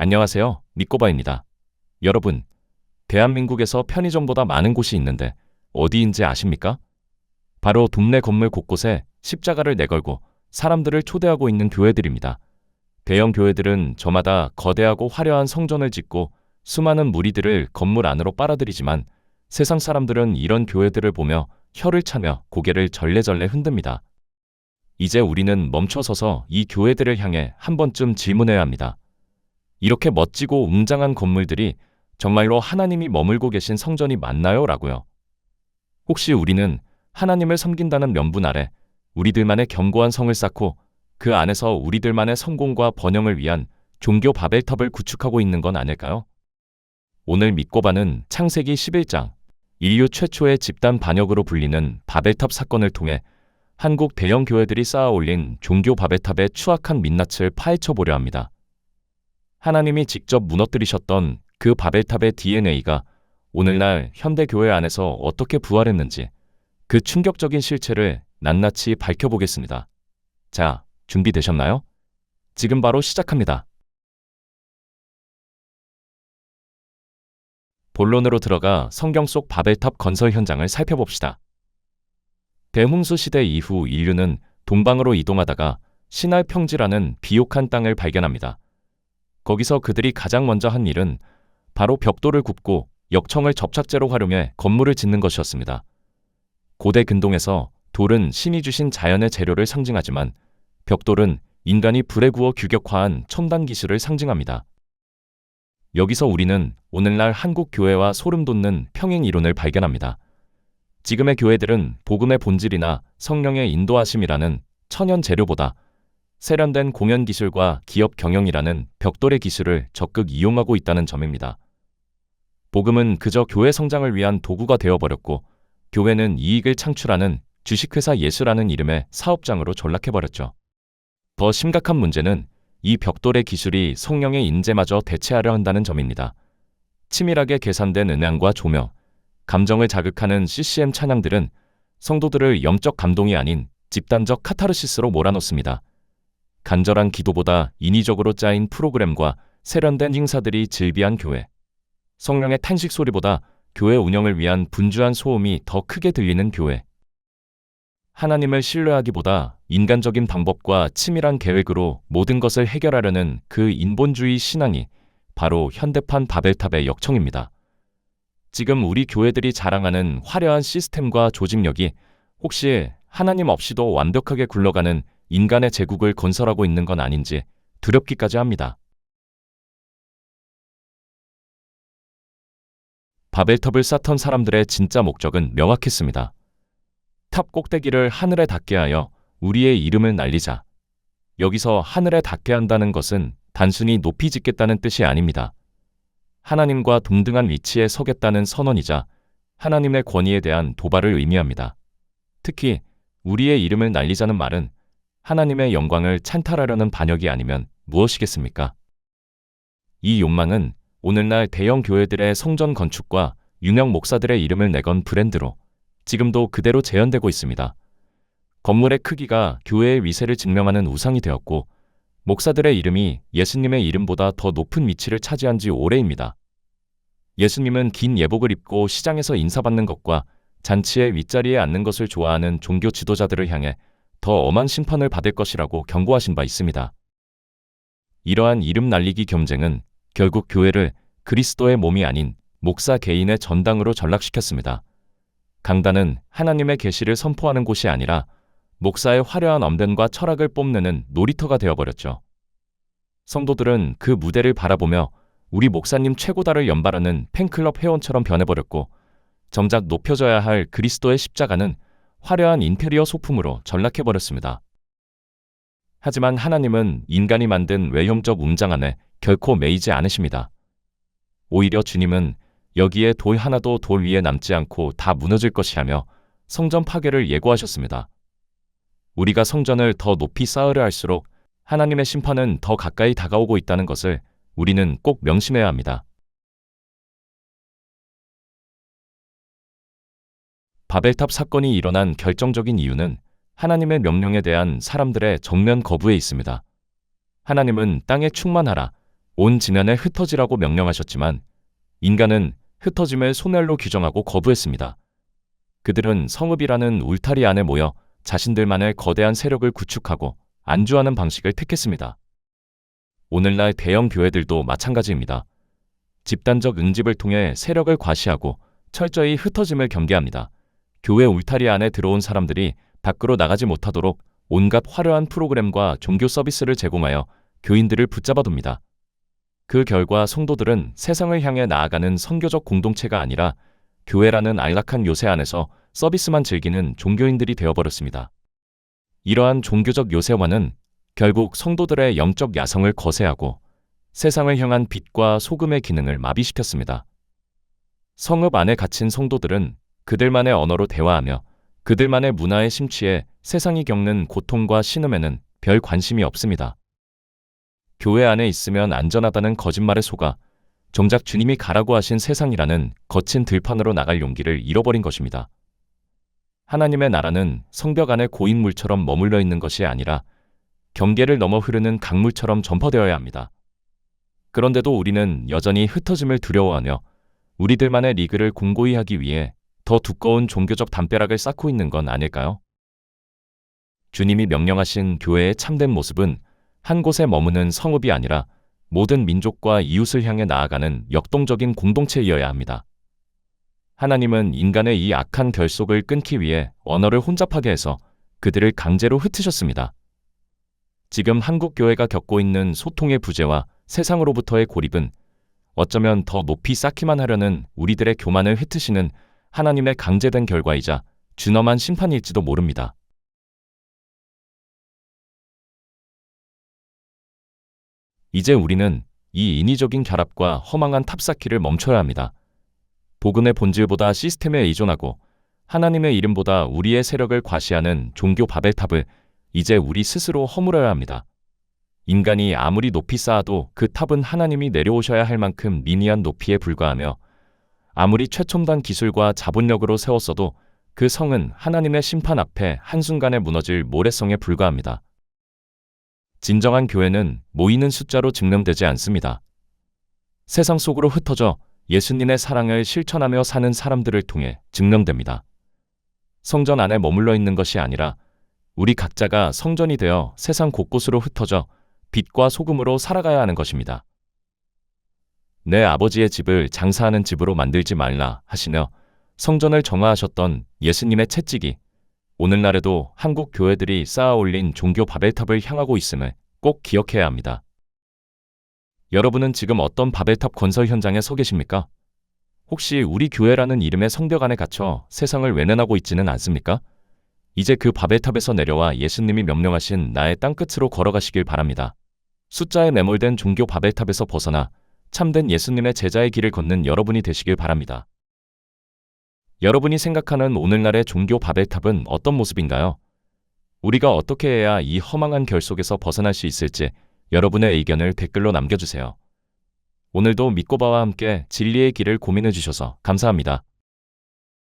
안녕하세요. 니꼬바입니다. 여러분, 대한민국에서 편의점보다 많은 곳이 있는데 어디인지 아십니까? 바로 동네 건물 곳곳에 십자가를 내걸고 사람들을 초대하고 있는 교회들입니다. 대형 교회들은 저마다 거대하고 화려한 성전을 짓고 수많은 무리들을 건물 안으로 빨아들이지만 세상 사람들은 이런 교회들을 보며 혀를 차며 고개를 절레절레 흔듭니다. 이제 우리는 멈춰서서 이 교회들을 향해 한 번쯤 질문해야 합니다. 이렇게 멋지고 웅장한 건물들이 정말로 하나님이 머물고 계신 성전이 맞나요? 라고요. 혹시 우리는 하나님을 섬긴다는 명분 아래 우리들만의 견고한 성을 쌓고 그 안에서 우리들만의 성공과 번영을 위한 종교 바벨탑을 구축하고 있는 건 아닐까요? 오늘 믿고바는 창세기 11장, 인류 최초의 집단 반역으로 불리는 바벨탑 사건을 통해 한국 대형 교회들이 쌓아 올린 종교 바벨탑의 추악한 민낯을 파헤쳐보려 합니다. 하나님이 직접 무너뜨리셨던 그 바벨탑의 DNA가 오늘날 현대교회 안에서 어떻게 부활했는지 그 충격적인 실체를 낱낱이 밝혀보겠습니다. 자, 준비되셨나요? 지금 바로 시작합니다. 본론으로 들어가 성경 속 바벨탑 건설 현장을 살펴봅시다. 대홍수 시대 이후 인류는 동방으로 이동하다가 시날 평지라는 비옥한 땅을 발견합니다. 거기서 그들이 가장 먼저 한 일은 바로 벽돌을 굽고 역청을 접착제로 활용해 건물을 짓는 것이었습니다. 고대 근동에서 돌은 신이 주신 자연의 재료를 상징하지만 벽돌은 인간이 불에 구워 규격화한 첨단 기술을 상징합니다. 여기서 우리는 오늘날 한국 교회와 소름 돋는 평행 이론을 발견합니다. 지금의 교회들은 복음의 본질이나 성령의 인도하심이라는 천연 재료보다 세련된 공연 기술과 기업 경영이라는 벽돌의 기술을 적극 이용하고 있다는 점입니다. 복음은 그저 교회 성장을 위한 도구가 되어버렸고 교회는 이익을 창출하는 주식회사 예수라는 이름의 사업장으로 전락해버렸죠. 더 심각한 문제는 이 벽돌의 기술이 성령의 인재마저 대체하려 한다는 점입니다. 치밀하게 계산된 음향과 조명, 감정을 자극하는 CCM 찬양들은 성도들을 영적 감동이 아닌 집단적 카타르시스로 몰아넣습니다. 간절한 기도보다 인위적으로 짜인 프로그램과 세련된 행사들이 즐비한 교회. 성령의 탄식 소리보다 교회 운영을 위한 분주한 소음이 더 크게 들리는 교회. 하나님을 신뢰하기보다 인간적인 방법과 치밀한 계획으로 모든 것을 해결하려는 그 인본주의 신앙이 바로 현대판 바벨탑의 역청입니다. 지금 우리 교회들이 자랑하는 화려한 시스템과 조직력이 혹시 하나님 없이도 완벽하게 굴러가는 인간의 제국을 건설하고 있는 건 아닌지 두렵기까지 합니다. 바벨탑을 쌓던 사람들의 진짜 목적은 명확했습니다. 탑 꼭대기를 하늘에 닿게 하여 우리의 이름을 날리자. 여기서 하늘에 닿게 한다는 것은 단순히 높이 짓겠다는 뜻이 아닙니다. 하나님과 동등한 위치에 서겠다는 선언이자 하나님의 권위에 대한 도발을 의미합니다. 특히 우리의 이름을 날리자는 말은 하나님의 영광을 찬탈하려는 반역이 아니면 무엇이겠습니까? 이 욕망은 오늘날 대형 교회들의 성전 건축과 유명 목사들의 이름을 내건 브랜드로 지금도 그대로 재현되고 있습니다. 건물의 크기가 교회의 위세를 증명하는 우상이 되었고 목사들의 이름이 예수님의 이름보다 더 높은 위치를 차지한 지 오래입니다. 예수님은 긴 예복을 입고 시장에서 인사받는 것과 잔치의 윗자리에 앉는 것을 좋아하는 종교 지도자들을 향해 더 엄한 심판을 받을 것이라고 경고하신 바 있습니다. 이러한 이름 날리기 경쟁은 결국 교회를 그리스도의 몸이 아닌 목사 개인의 전당으로 전락시켰습니다. 강단은 하나님의 계시를 선포하는 곳이 아니라 목사의 화려한 언변과 철학을 뽐내는 놀이터가 되어버렸죠. 성도들은 그 무대를 바라보며 우리 목사님 최고다를 연발하는 팬클럽 회원처럼 변해버렸고 정작 높여져야 할 그리스도의 십자가는 화려한 인테리어 소품으로 전락해버렸습니다. 하지만 하나님은 인간이 만든 외형적 웅장 안에 결코 매이지 않으십니다. 오히려 주님은 여기에 돌 하나도 돌 위에 남지 않고 다 무너질 것이라며 성전 파괴를 예고하셨습니다. 우리가 성전을 더 높이 쌓으려 할수록 하나님의 심판은 더 가까이 다가오고 있다는 것을 우리는 꼭 명심해야 합니다. 바벨탑 사건이 일어난 결정적인 이유는 하나님의 명령에 대한 사람들의 정면 거부에 있습니다. 하나님은 땅에 충만하라, 온 지면에 흩어지라고 명령하셨지만 인간은 흩어짐을 소멸로 규정하고 거부했습니다. 그들은 성읍이라는 울타리 안에 모여 자신들만의 거대한 세력을 구축하고 안주하는 방식을 택했습니다. 오늘날 대형 교회들도 마찬가지입니다. 집단적 응집을 통해 세력을 과시하고 철저히 흩어짐을 경계합니다. 교회 울타리 안에 들어온 사람들이 밖으로 나가지 못하도록 온갖 화려한 프로그램과 종교 서비스를 제공하여 교인들을 붙잡아둡니다. 그 결과 성도들은 세상을 향해 나아가는 선교적 공동체가 아니라 교회라는 안락한 요새 안에서 서비스만 즐기는 종교인들이 되어버렸습니다. 이러한 종교적 요새화는 결국 성도들의 영적 야성을 거세하고 세상을 향한 빛과 소금의 기능을 마비시켰습니다. 성읍 안에 갇힌 성도들은 그들만의 언어로 대화하며 그들만의 문화에 심취해 세상이 겪는 고통과 신음에는 별 관심이 없습니다. 교회 안에 있으면 안전하다는 거짓말에 속아 정작 주님이 가라고 하신 세상이라는 거친 들판으로 나갈 용기를 잃어버린 것입니다. 하나님의 나라는 성벽 안에 고인물처럼 머물러 있는 것이 아니라 경계를 넘어 흐르는 강물처럼 전파되어야 합니다. 그런데도 우리는 여전히 흩어짐을 두려워하며 우리들만의 리그를 공고히 하기 위해 더 두꺼운 종교적 담벼락을 쌓고 있는 건 아닐까요? 주님이 명령하신 교회의 참된 모습은 한 곳에 머무는 성읍이 아니라 모든 민족과 이웃을 향해 나아가는 역동적인 공동체이어야 합니다. 하나님은 인간의 이 악한 결속을 끊기 위해 언어를 혼잡하게 해서 그들을 강제로 흩으셨습니다. 지금 한국 교회가 겪고 있는 소통의 부재와 세상으로부터의 고립은 어쩌면 더 높이 쌓기만 하려는 우리들의 교만을 흩으시는 하나님의 강제된 결과이자 준엄한 심판일지도 모릅니다. 이제 우리는 이 인위적인 결합과 허망한 탑쌓기를 멈춰야 합니다. 복음의 본질보다 시스템에 의존하고 하나님의 이름보다 우리의 세력을 과시하는 종교 바벨탑을 이제 우리 스스로 허물어야 합니다. 인간이 아무리 높이 쌓아도 그 탑은 하나님이 내려오셔야 할 만큼 미미한 높이에 불과하며 아무리 최첨단 기술과 자본력으로 세웠어도 그 성은 하나님의 심판 앞에 한순간에 무너질 모래성에 불과합니다. 진정한 교회는 모이는 숫자로 증명되지 않습니다. 세상 속으로 흩어져 예수님의 사랑을 실천하며 사는 사람들을 통해 증명됩니다. 성전 안에 머물러 있는 것이 아니라 우리 각자가 성전이 되어 세상 곳곳으로 흩어져 빛과 소금으로 살아가야 하는 것입니다. 내 아버지의 집을 장사하는 집으로 만들지 말라 하시며 성전을 정화하셨던 예수님의 채찍이 오늘날에도 한국 교회들이 쌓아 올린 종교 바벨탑을 향하고 있음을 꼭 기억해야 합니다. 여러분은 지금 어떤 바벨탑 건설 현장에 서 계십니까? 혹시 우리 교회라는 이름의 성벽 안에 갇혀 세상을 외면하고 있지는 않습니까? 이제 그 바벨탑에서 내려와 예수님이 명령하신 나의 땅끝으로 걸어가시길 바랍니다. 숫자에 매몰된 종교 바벨탑에서 벗어나 참된 예수님의 제자의 길을 걷는 여러분이 되시길 바랍니다. 여러분이 생각하는 오늘날의 종교 바벨탑은 어떤 모습인가요? 우리가 어떻게 해야 이 허망한 결속에서 벗어날 수 있을지 여러분의 의견을 댓글로 남겨주세요. 오늘도 믿고바와 함께 진리의 길을 고민해 주셔서 감사합니다.